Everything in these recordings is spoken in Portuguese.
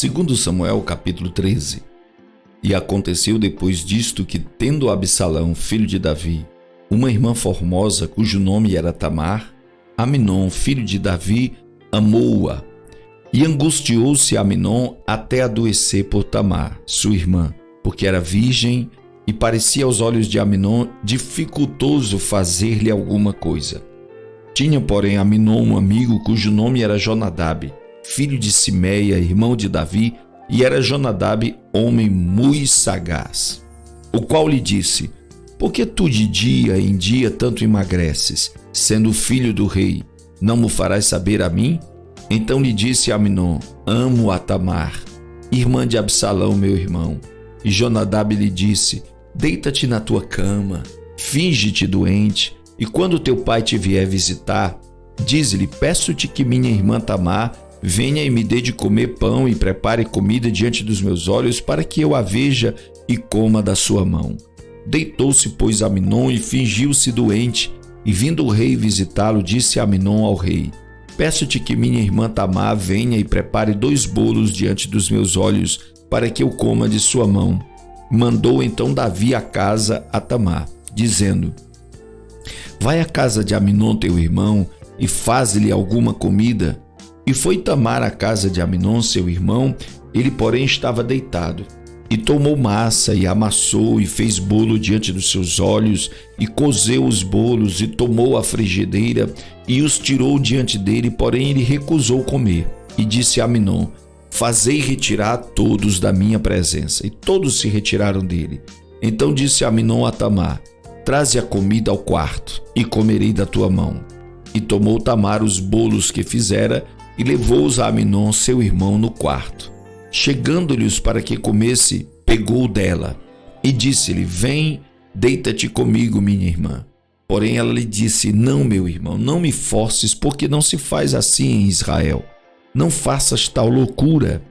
Segundo Samuel, capítulo 13. E aconteceu depois disto que, tendo Absalão, filho de Davi, uma irmã formosa, cujo nome era Tamar, Amnon, filho de Davi, amou-a. E angustiou-se Amnon até adoecer por Tamar, sua irmã, porque era virgem, e parecia aos olhos de Amnon dificultoso fazer-lhe alguma coisa. Tinha, porém, Amnon um amigo cujo nome era Jonadab, filho de Simeia, irmão de Davi, e era Jonadab homem muito sagaz, o qual lhe disse: por que tu de dia em dia tanto emagreces, sendo filho do rei? Não mo farás saber a mim? Então lhe disse Amnon: amo a Tamar, irmã de Absalão, meu irmão. E Jonadab lhe disse: deita-te na tua cama, finge-te doente, e quando teu pai te vier visitar, diz-lhe: peço-te que minha irmã Tamar venha e me dê de comer pão e prepare comida diante dos meus olhos, para que eu a veja e coma da sua mão. Deitou-se, pois, Amnon e fingiu-se doente, e vindo o rei visitá-lo, disse Amnon ao rei: peço-te que minha irmã Tamar venha e prepare 2 bolos diante dos meus olhos, para que eu coma de sua mão. Mandou então Davi a casa a Tamar, dizendo: vai à casa de Amnon teu irmão e faz-lhe alguma comida. E foi Tamar à casa de Amnon seu irmão, ele porém estava deitado. E tomou massa e amassou e fez bolo diante dos seus olhos, e cozeu os bolos e tomou a frigideira e os tirou diante dele, porém ele recusou comer. E disse a Amnon: fazei retirar todos da minha presença. E todos se retiraram dele. Então disse Amnon a Tamar: traze a comida ao quarto, e comerei da tua mão. E tomou Tamar os bolos que fizera, e levou-os a Amnon seu irmão no quarto. Chegando-lhes para que comesse, pegou dela, e disse-lhe: vem, deita-te comigo, minha irmã. Porém ela lhe disse: não, meu irmão, não me forces, porque não se faz assim em Israel. Não faças tal loucura,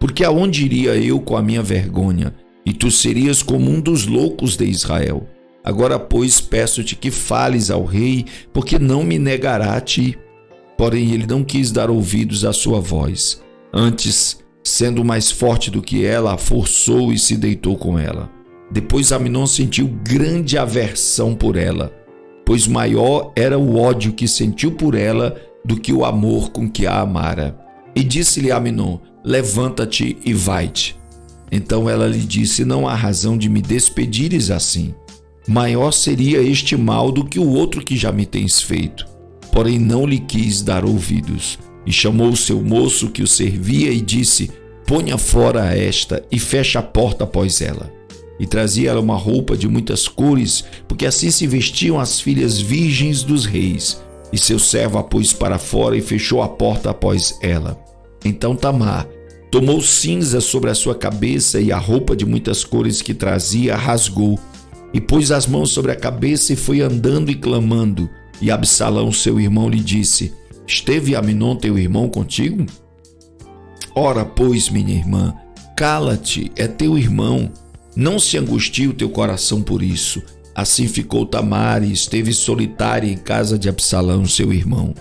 porque aonde iria eu com a minha vergonha? E tu serias como um dos loucos de Israel. Agora, pois, peço-te que fales ao rei, porque não me negará a ti. Porém ele não quis dar ouvidos à sua voz. Antes, sendo mais forte do que ela, a forçou e se deitou com ela. Depois Amnon sentiu grande aversão por ela, pois maior era o ódio que sentiu por ela do que o amor com que a amara. E disse-lhe Amnon: levanta-te e vai-te. Então ela lhe disse: não há razão de me despedires assim. Maior seria este mal do que o outro que já me tens feito. Porém não lhe quis dar ouvidos. E chamou o seu moço que o servia e disse: ponha fora esta e feche a porta após ela. E trazia ela uma roupa de muitas cores, porque assim se vestiam as filhas virgens dos reis. E seu servo a pôs para fora e fechou a porta após ela. Então Tamar tomou cinza sobre a sua cabeça, e a roupa de muitas cores que trazia rasgou, e pôs as mãos sobre a cabeça e foi andando e clamando. E Absalão seu irmão lhe disse: esteve Amnon teu irmão contigo? Ora, pois, minha irmã, cala-te, é teu irmão. Não se angustie o teu coração por isso. Assim ficou Tamar e esteve solitária em casa de Absalão seu irmão.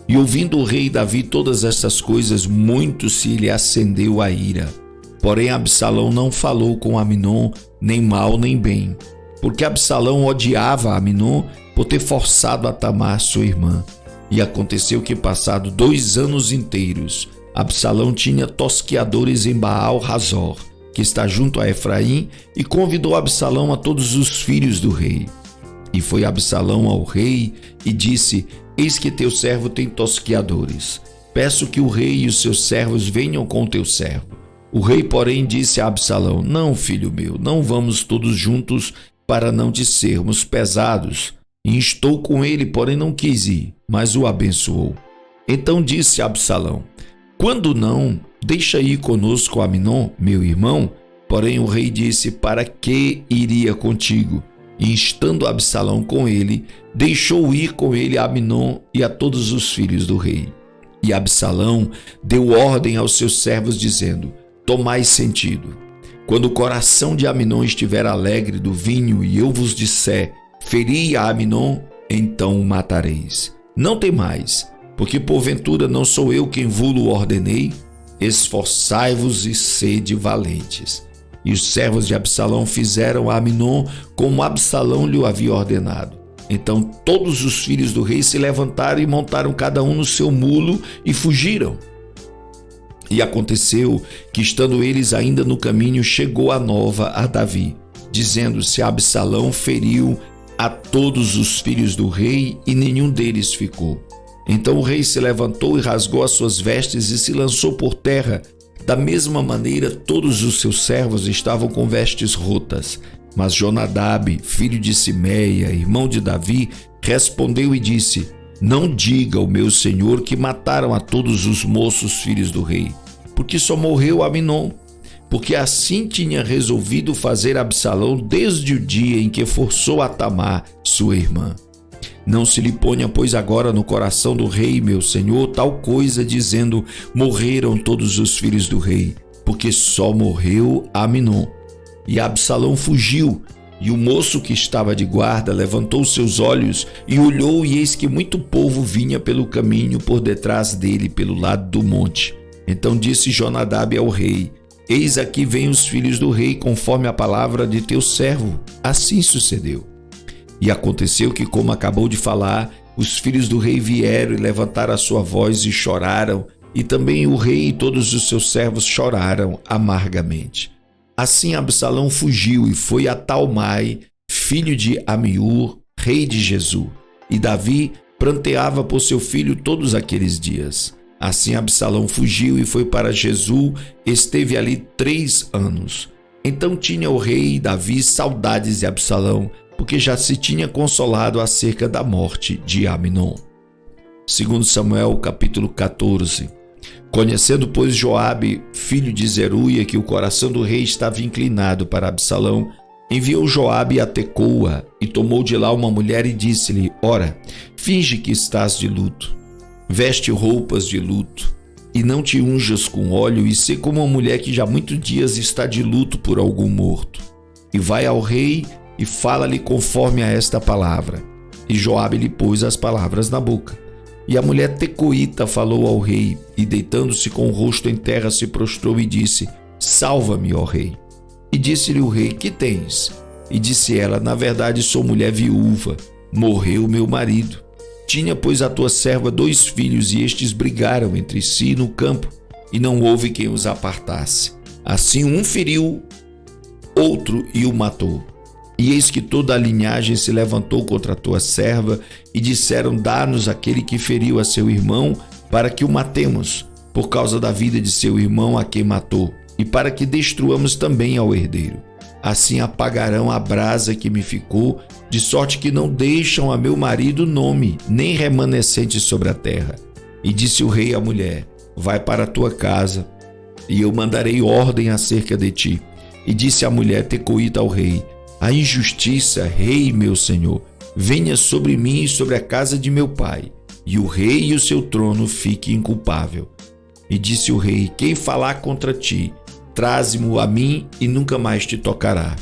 E ouvindo o rei Davi todas estas coisas, muito se lhe acendeu a ira. Porém Absalão não falou com Amnon, nem mal nem bem, porque Absalão odiava Amnon por ter forçado a Tamar sua irmã. E aconteceu que, passado 2 anos inteiros, Absalão tinha tosqueadores em Baal-Razor, que está junto a Efraim, e convidou Absalão a todos os filhos do rei. E foi Absalão ao rei e disse: eis que teu servo tem tosqueadores. Peço que o rei e os seus servos venham com teu servo. O rei, porém, disse a Absalão: não, filho meu, não vamos todos juntos, para não te sermos pesados. E instou com ele, porém não quis ir, mas o abençoou. Então disse Absalão: quando não, deixa ir conosco Amnon, meu irmão. Porém o rei disse: para que iria contigo? E instando Absalão com ele, deixou ir com ele a Amnon e a todos os filhos do rei. E Absalão deu ordem aos seus servos, dizendo: tomai sentido. Quando o coração de Amnon estiver alegre do vinho, e eu vos disser: feri a Amnon, então o matareis. Não temais, porque porventura não sou eu quem vo-lo ordenei? esforçai-vos e sede valentes. E os servos de Absalão fizeram a Aminon como Absalão lhe havia ordenado. Então todos os filhos do rei se levantaram e montaram cada um no seu mulo e fugiram. E aconteceu que, estando eles ainda no caminho, chegou a nova a Davi, dizendo-se: Absalão feriu a todos os filhos do rei e nenhum deles ficou. Então o rei se levantou e rasgou as suas vestes e se lançou por terra. Da mesma maneira, todos os seus servos estavam com vestes rotas. Mas Jonadab, filho de Simeia, irmão de Davi, respondeu e disse: Não diga ao meu senhor que mataram a todos os moços filhos do rei, porque só morreu Aminon, porque assim tinha resolvido fazer Absalão desde o dia em que forçou a Tamar, sua irmã. Não se lhe ponha, pois, agora no coração do rei, meu senhor, tal coisa, dizendo: morreram todos os filhos do rei, porque só morreu Aminon. E Absalão fugiu, e o moço que estava de guarda levantou seus olhos e olhou, e eis que muito povo vinha pelo caminho por detrás dele, pelo lado do monte. Então disse Jonadab ao rei: Eis aqui vêm os filhos do rei, conforme a palavra de teu servo. Assim sucedeu. E aconteceu que, como acabou de falar, os filhos do rei vieram e levantaram a sua voz e choraram, e também o rei e todos os seus servos choraram amargamente. Assim Absalão fugiu e foi a Talmai, filho de Amiur, rei de Gesur. E Davi pranteava por seu filho todos aqueles dias. Assim Absalão fugiu e foi para Gesur, esteve ali 3 anos. Então tinha o rei Davi saudades de Absalão, porque já se tinha consolado acerca da morte de Aminon. 2 Samuel, capítulo 14. Conhecendo, pois, Joabe, filho de Zeruia, que o coração do rei estava inclinado para Absalão, enviou Joabe a Tecoa e tomou de lá uma mulher e disse-lhe: Ora, finge que estás de luto, veste roupas de luto e não te unjas com óleo, e sê como uma mulher que já há muitos dias está de luto por algum morto. E vai ao rei e fala-lhe conforme a esta palavra. E Joabe lhe pôs as palavras na boca. E a mulher tecoíta falou ao rei, e deitando-se com o rosto em terra se prostrou e disse: Salva-me, ó rei. E disse-lhe o rei: Que tens? E disse ela: Na verdade sou mulher viúva, morreu meu marido. Tinha, pois, a tua serva 2 filhos, e estes brigaram entre si no campo, e não houve quem os apartasse. Assim um feriu outro e o matou. E eis que toda a linhagem se levantou contra a tua serva, e disseram: Dá-nos aquele que feriu a seu irmão, para que o matemos, por causa da vida de seu irmão a quem matou, e para que destruamos também ao herdeiro. Assim apagarão a brasa que me ficou, de sorte que não deixam a meu marido nome, nem remanescente sobre a terra. E disse o rei à mulher: Vai para a tua casa, e eu mandarei ordem acerca de ti. E disse a mulher tecoíta ao rei: A injustiça, rei meu senhor, venha sobre mim e sobre a casa de meu pai, e o rei e o seu trono fique inculpável. E disse o rei: Quem falar contra ti, traze-mo a mim e nunca mais te tocará.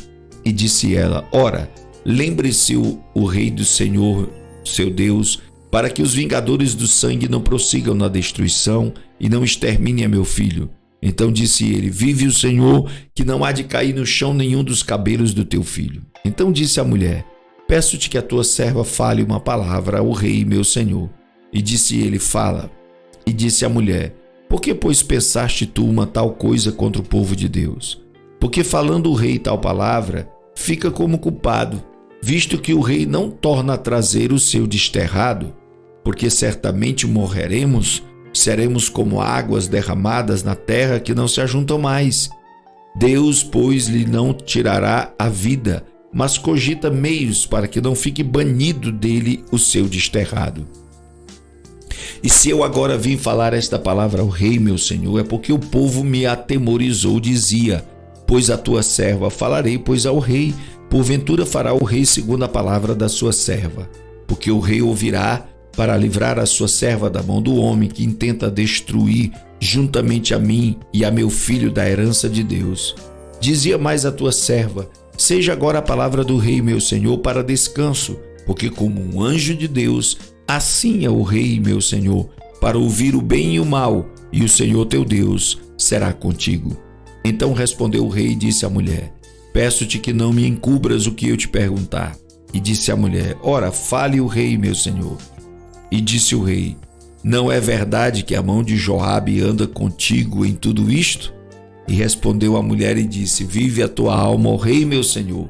E disse ela: Ora, lembre-se o rei do Senhor, seu Deus, para que os vingadores do sangue não prossigam na destruição e não exterminem a meu filho. Então disse ele: Vive o Senhor, que não há de cair no chão nenhum dos cabelos do teu filho. Então disse a mulher: Peço-te que a tua serva fale uma palavra ao rei meu senhor. E disse ele: Fala. E disse a mulher: Por que, pois, pensaste tu uma tal coisa contra o povo de Deus? Porque falando o rei tal palavra, fica como culpado, visto que o rei não torna a trazer o seu desterrado. Porque certamente morreremos, seremos como águas derramadas na terra que não se ajuntam mais. Deus, pois, lhe não tirará a vida, mas cogita meios para que não fique banido dele o seu desterrado. E se eu agora vim falar esta palavra ao rei, meu senhor, é porque o povo me atemorizou, dizia: Pois a tua serva falarei, pois ao rei, porventura fará o rei segundo a palavra da sua serva. Porque o rei ouvirá, para livrar a sua serva da mão do homem que intenta destruir juntamente a mim e a meu filho da herança de Deus. Dizia mais a tua serva: Seja agora a palavra do rei, meu senhor, para descanso, porque como um anjo de Deus, assim é o rei, meu senhor, para ouvir o bem e o mal, e o Senhor teu Deus será contigo. Então respondeu o rei e disse à mulher: peço-te que não me encubras o que eu te perguntar. E disse a mulher: ora, fale o rei, meu senhor. E disse o rei: não é verdade que a mão de Joabe anda contigo em tudo isto? E respondeu a mulher e disse: vive a tua alma, ó rei, meu senhor,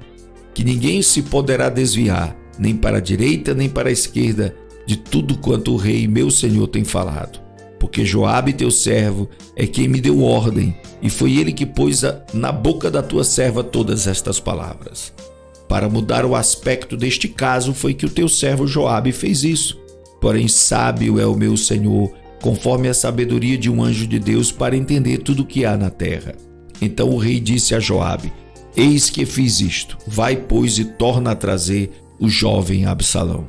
que ninguém se poderá desviar, nem para a direita, nem para a esquerda, de tudo quanto o rei, meu senhor, tem falado. Porque Joabe, teu servo, é quem me deu ordem, e foi ele que pôs na boca da tua serva todas estas palavras. Para mudar o aspecto deste caso foi que o teu servo Joabe fez isso. Porém, sábio é o meu senhor, conforme a sabedoria de um anjo de Deus, para entender tudo o que há na terra. Então o rei disse a Joabe: eis que fiz isto, vai, pois, e torna a trazer o jovem Absalão.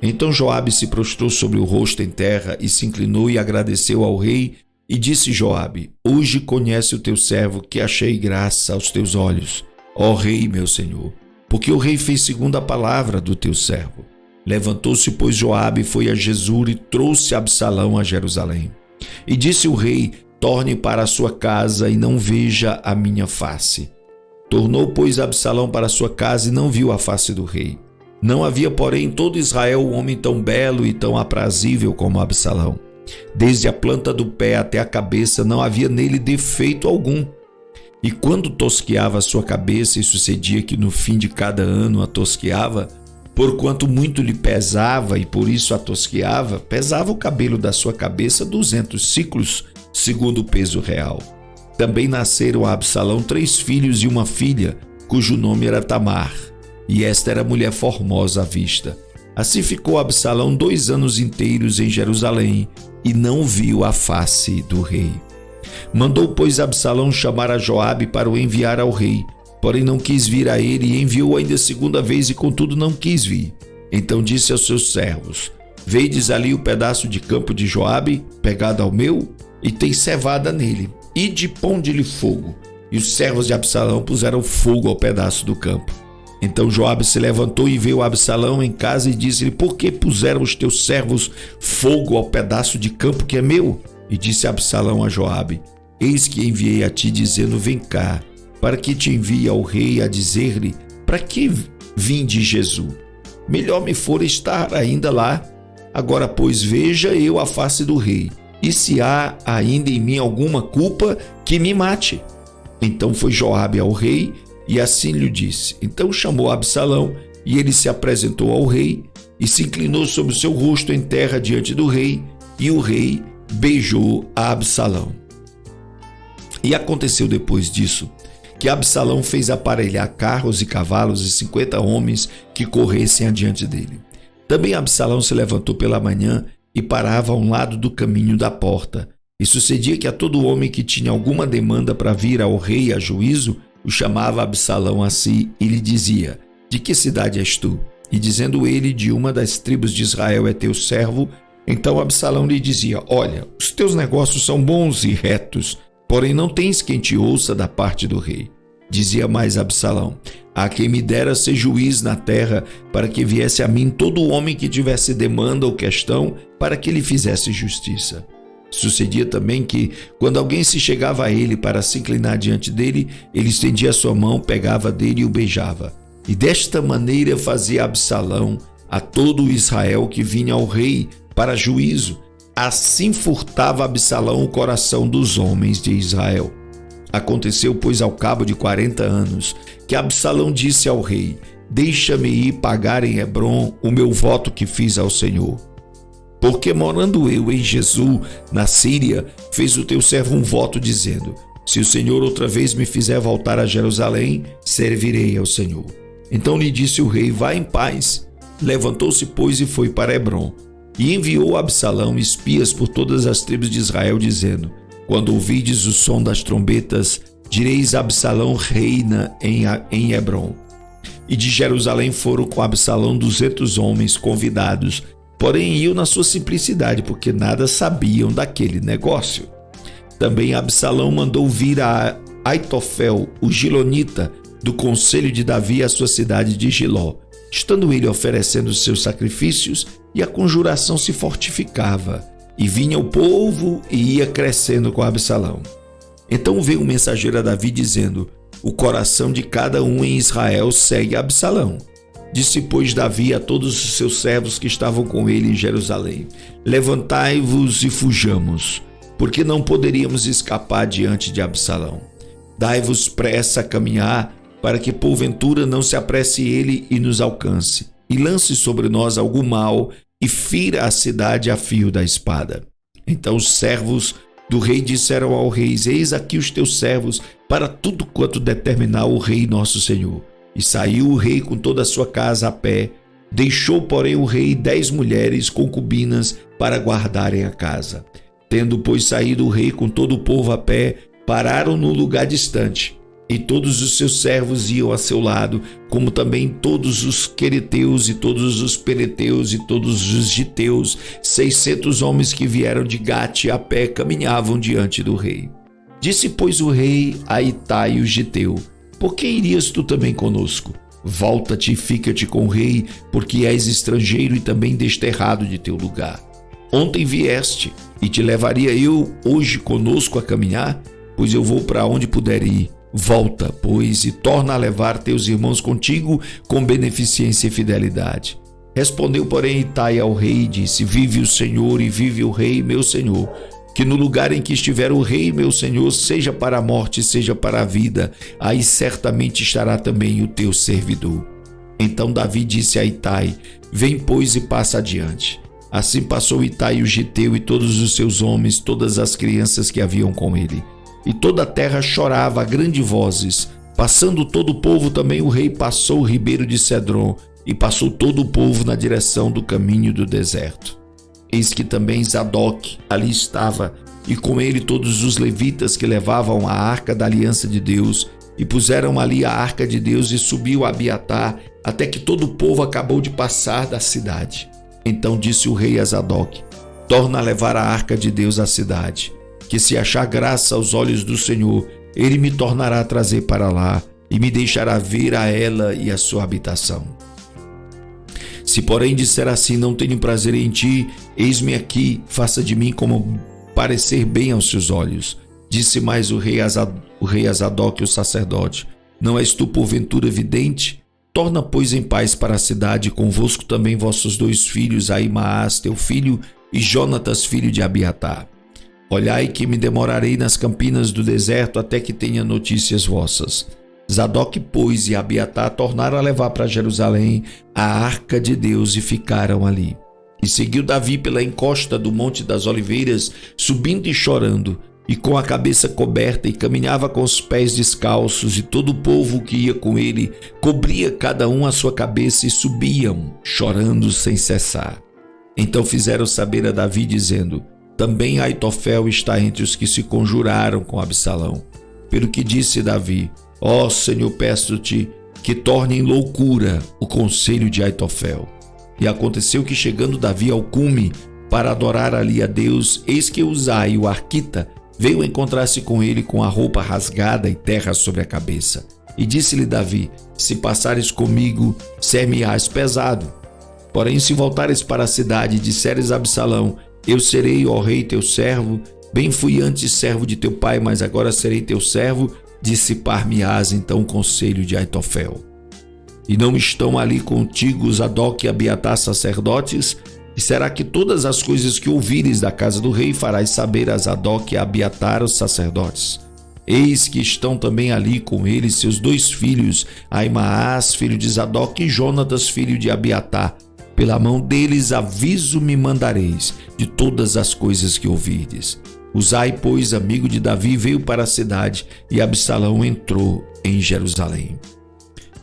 Então Joabe se prostrou sobre o rosto em terra e se inclinou e agradeceu ao rei. E disse Joabe: hoje conhece o teu servo que achei graça aos teus olhos, ó rei, meu senhor, porque o rei fez segundo a palavra do teu servo. Levantou-se, pois, Joabe e foi a Jesur e trouxe Absalão a Jerusalém. E disse o rei: torne para a sua casa e não veja a minha face. Tornou, pois, Absalão para a sua casa e não viu a face do rei. Não havia, porém, em todo Israel um homem tão belo e tão aprazível como Absalão. Desde a planta do pé até a cabeça não havia nele defeito algum. E quando tosqueava a sua cabeça, e sucedia que no fim de cada ano a tosqueava, porquanto muito lhe pesava e por isso a tosqueava, pesava o cabelo da sua cabeça 200 siclos, segundo o peso real. Também nasceram a Absalão 3 filhos e uma filha, cujo nome era Tamar, e esta era mulher formosa à vista. Assim ficou Absalão 2 anos inteiros em Jerusalém, e não viu a face do rei. Mandou, pois, Absalão chamar a Joabe para o enviar ao rei, porém não quis vir a ele, e enviou ainda 2ª vez, e contudo não quis vir. Então disse aos seus servos: veides ali o pedaço de campo de Joabe, pegado ao meu, e tem cevada nele, ide ponde-lhe fogo. E os servos de Absalão puseram fogo ao pedaço do campo. Então Joabe se levantou e veio a Absalão em casa e disse-lhe: por que puseram os teus servos fogo ao pedaço de campo que é meu? E disse Absalão a Joabe: eis que enviei a ti, dizendo: vem cá, para que te envie ao rei a dizer-lhe: para que vim de Jesur? Melhor me fora estar ainda lá. Agora, pois, veja eu a face do rei, e se há ainda em mim alguma culpa, que me mate. Então foi Joabe ao rei, e assim lhe disse. Então chamou Absalão, e ele se apresentou ao rei, e se inclinou sobre o seu rosto em terra diante do rei, e o rei beijou a Absalão. E aconteceu depois disso, que Absalão fez aparelhar carros e cavalos e 50 homens que corressem adiante dele. Também Absalão se levantou pela manhã e parava a um lado do caminho da porta. E sucedia que a todo homem que tinha alguma demanda para vir ao rei a juízo, o chamava Absalão a si e lhe dizia: de que cidade és tu? E dizendo ele: de uma das tribos de Israel é teu servo. Então Absalão lhe dizia: olha, os teus negócios são bons e retos, porém não tens quem te ouça da parte do rei. Dizia mais Absalão: a quem me dera ser juiz na terra, para que viesse a mim todo homem que tivesse demanda ou questão, para que lhe fizesse justiça. Sucedia também que, quando alguém se chegava a ele para se inclinar diante dele, ele estendia a sua mão, pegava dele e o beijava. E desta maneira fazia Absalão a todo o Israel que vinha ao rei para juízo. Assim furtava Absalão o coração dos homens de Israel. Aconteceu, pois, ao cabo de 40 anos, que Absalão disse ao rei: deixa-me ir pagar em Hebrom o meu voto que fiz ao Senhor. Porque morando eu em Jesur, na Síria, fez o teu servo um voto dizendo: se o Senhor outra vez me fizer voltar a Jerusalém, servirei ao Senhor. Então lhe disse o rei: vá em paz. Levantou-se, pois, e foi para Hebrom. E enviou a Absalão espias por todas as tribos de Israel, dizendo: quando ouvides o som das trombetas, direis: Absalão reina em Hebrom. E de Jerusalém foram com Absalão 200 homens convidados, porém iam na sua simplicidade, porque nada sabiam daquele negócio. Também Absalão mandou vir a Aitofel, o gilonita, do conselho de Davi, à sua cidade de Giló. Estando ele oferecendo os seus sacrifícios, e a conjuração se fortificava, E vinha o povo e ia crescendo com Absalão. Então veio um mensageiro a Davi dizendo: o coração de cada um em Israel segue Absalão. Disse, pois, Davi a todos os seus servos que estavam com ele em Jerusalém: levantai-vos e fujamos, porque não poderíamos escapar diante de Absalão. Dai-vos pressa a caminhar, para que porventura não se apresse ele e nos alcance, e lance sobre nós algum mal, e fira a cidade a fio da espada. Então os servos do rei disseram ao rei: eis aqui os teus servos para tudo quanto determinar o rei nosso senhor. E saiu o rei com toda a sua casa a pé. Deixou, porém, o rei 10 mulheres concubinas para guardarem a casa. Tendo, pois, saído o rei com todo o povo a pé, pararam num lugar distante. E todos os seus servos iam a seu lado, como também todos os quereteus e todos os pereteus e todos os giteus. 600 homens que vieram de Gate a pé caminhavam diante do rei. Disse, pois, o rei a Itai o giteu: por que irias tu também conosco? Volta-te e fica-te com o rei, porque és estrangeiro e também desterrado de teu lugar. Ontem vieste, e te levaria eu hoje conosco a caminhar? Pois eu vou para onde puder ir. Volta, pois, e torna a levar teus irmãos contigo com beneficência e fidelidade. Respondeu, porém, Itai ao rei e disse: vive o Senhor e vive o rei, meu senhor, que no lugar em que estiver o rei, meu senhor, seja para a morte, seja para a vida, aí certamente estará também o teu servidor. Então Davi disse a Itai: vem, pois, e passa adiante. Assim passou Itai o giteu e todos os seus homens, todas as crianças que haviam com ele. E toda a terra chorava a grande vozes. Passando todo o povo, também o rei passou o ribeiro de Cedron, e passou todo o povo na direção do caminho do deserto. Eis que também Zadok ali estava, e com ele todos os levitas que levavam a arca da aliança de Deus, e puseram ali a arca de Deus, e subiu Abiatar, até que todo o povo acabou de passar da cidade. Então disse o rei a Zadok: torna a levar a arca de Deus à cidade, que se achar graça aos olhos do Senhor, ele me tornará a trazer para lá, e me deixará ver a ela e a sua habitação. Se porém disser assim: não tenho prazer em ti, eis-me aqui, faça de mim como parecer bem aos seus olhos. Disse mais o rei a Zadok, o sacerdote: não és tu porventura vidente? Torna, pois, em paz para a cidade, convosco também vossos 2 filhos, Ahimaás teu filho e Jonatas filho de Abiatar. Olhai que me demorarei nas campinas do deserto até que tenha notícias vossas. Zadok, pois, e Abiatar tornaram a levar para Jerusalém a arca de Deus e ficaram ali. E seguiu Davi pela encosta do Monte das Oliveiras, subindo e chorando, e com a cabeça coberta, e caminhava com os pés descalços, e todo o povo que ia com ele cobria cada um a sua cabeça e subiam, chorando sem cessar. Então fizeram saber a Davi, dizendo: também Aitofel está entre os que se conjuraram com Absalão. Pelo que disse Davi: ó Senhor, peço-te que torne em loucura o conselho de Aitofel. E aconteceu que, chegando Davi ao cume para adorar ali a Deus, eis que Uzai, o arquita, veio encontrar-se com ele com a roupa rasgada e terra sobre a cabeça. E disse-lhe Davi: se passares comigo, ser-me-ás pesado. Porém, se voltares para a cidade e disseres a Absalão: eu serei, ó rei, teu servo, bem fui antes servo de teu pai, mas agora serei teu servo, dissipar-me-ás então o conselho de Aitofel. E não estão ali contigo Zadok e Abiatar sacerdotes? E será que todas as coisas que ouvires da casa do rei farás saber a Zadok e a Abiatar, os sacerdotes? Eis que estão também ali com ele seus 2 filhos, Ahimaás, filho de Zadok, e Jonatas, filho de Abiatar. Pela mão deles aviso me mandareis de todas as coisas que ouvirdes. Uzai, pois, amigo de Davi, veio para a cidade, e Absalão entrou em Jerusalém.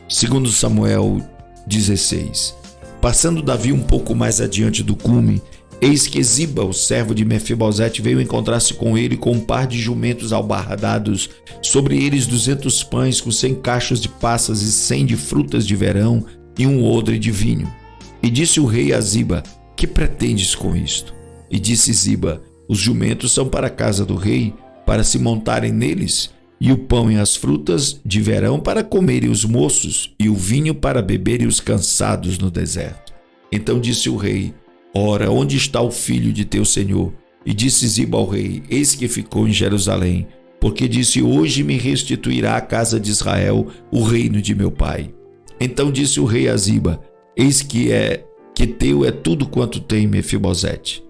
2 Samuel 16. Passando Davi um pouco mais adiante do cume, eis que Ziba, o servo de Mefibosete, veio encontrar-se com ele com um par de jumentos albardados, sobre eles 200 pães com 100 cachos de passas e 100 de frutas de verão e um odre de vinho. E disse o rei a Ziba: que pretendes com isto? E disse Ziba: os jumentos são para a casa do rei, para se montarem neles, e o pão e as frutas de verão para comerem os moços, e o vinho para beberem os cansados no deserto. Então disse o rei: ora, onde está o filho de teu senhor? E disse Ziba ao rei: eis que ficou em Jerusalém, porque disse: hoje me restituirá a casa de Israel o reino de meu pai. Então disse o rei a Ziba: eis que teu é tudo quanto tem Mefibosete.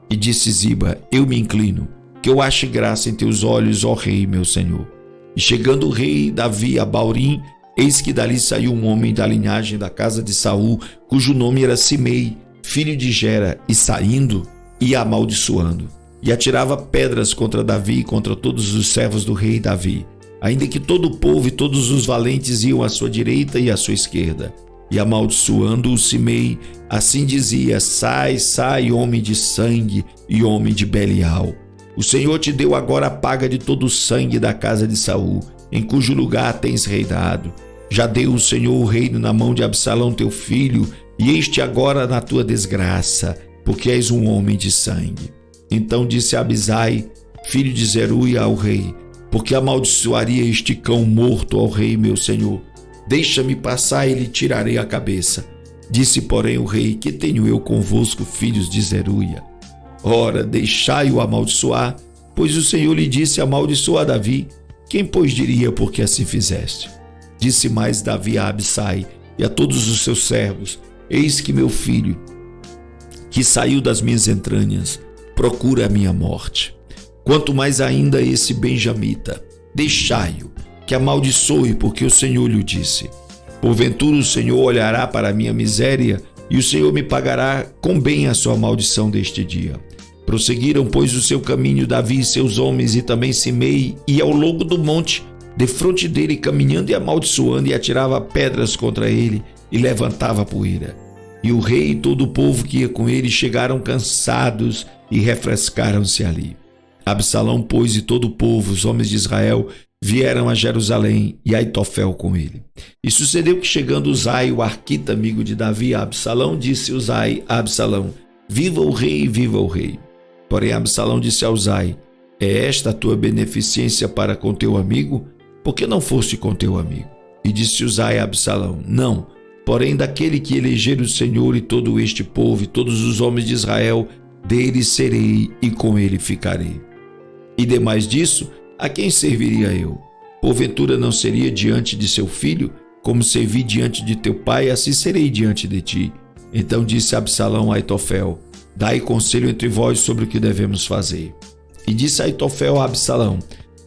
E disse Ziba: eu me inclino, que eu ache graça em teus olhos, ó rei, meu senhor. E chegando o rei Davi a Baurim, eis que dali saiu um homem da linhagem da casa de Saul, cujo nome era Simei, filho de Gera, e saindo, ia amaldiçoando, e atirava pedras contra Davi e contra todos os servos do rei Davi, ainda que todo o povo e todos os valentes iam à sua direita e à sua esquerda. E amaldiçoando o Simei, assim dizia: sai, sai, homem de sangue e homem de Belial. O Senhor te deu agora a paga de todo o sangue da casa de Saul, em cujo lugar tens reinado. Já deu o Senhor o reino na mão de Absalão teu filho, e este agora na tua desgraça, porque és um homem de sangue. Então disse Abisai, filho de Zeruia, ao rei: porque amaldiçoaria este cão morto ao rei meu senhor? Deixa-me passar e lhe tirarei a cabeça. Disse, porém, o rei: que tenho eu convosco, filhos de Zeruia? Ora, deixai-o amaldiçoar, pois o Senhor lhe disse: amaldiçoa Davi. Quem, pois, diria porque assim fizeste? Disse mais Davi a Abisai e a todos os seus servos: eis que meu filho, que saiu das minhas entranhas, procura a minha morte. Quanto mais ainda esse benjamita, deixai-o, que amaldiçoe, porque o Senhor lhe disse. Porventura o Senhor olhará para a minha miséria, e o Senhor me pagará com bem a sua maldição deste dia. Prosseguiram, pois, o seu caminho Davi e seus homens, e também Simei, e ao longo do monte, defronte dele, caminhando e amaldiçoando, e atirava pedras contra ele, e levantava poeira. E o rei e todo o povo que ia com ele chegaram cansados e refrescaram-se ali. Absalão, pois, e todo o povo, os homens de Israel, vieram a Jerusalém, e Aitofel com ele. E sucedeu que, chegando Uzai, o arquita, amigo de Davi, a Absalão, disse Uzai a Absalão: viva o rei, viva o rei. Porém Absalão disse a Uzai: é esta a tua beneficência para com teu amigo? Por que não foste com teu amigo? E disse Uzai a Absalão: não, porém daquele que eleger o Senhor e todo este povo e todos os homens de Israel, dele serei e com ele ficarei. E demais disso, a quem serviria eu? Porventura não seria diante de seu filho? Como servi diante de teu pai, assim serei diante de ti. Então disse Absalão a Aitofel: dai conselho entre vós sobre o que devemos fazer. E disse Aitofel a Absalão: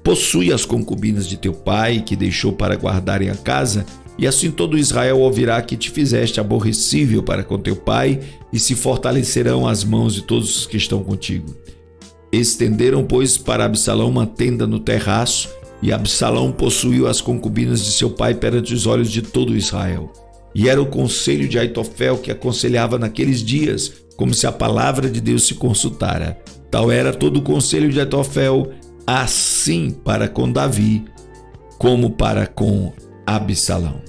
possui as concubinas de teu pai, que deixou para guardarem a casa, e assim todo Israel ouvirá que te fizeste aborrecível para com teu pai, e se fortalecerão as mãos de todos os que estão contigo. Estenderam, pois, para Absalão uma tenda no terraço, e Absalão possuiu as concubinas de seu pai perante os olhos de todo Israel. E era o conselho de Aitofel que aconselhava naqueles dias, como se a palavra de Deus se consultara. Tal era todo o conselho de Aitofel, assim para com Davi, como para com Absalão.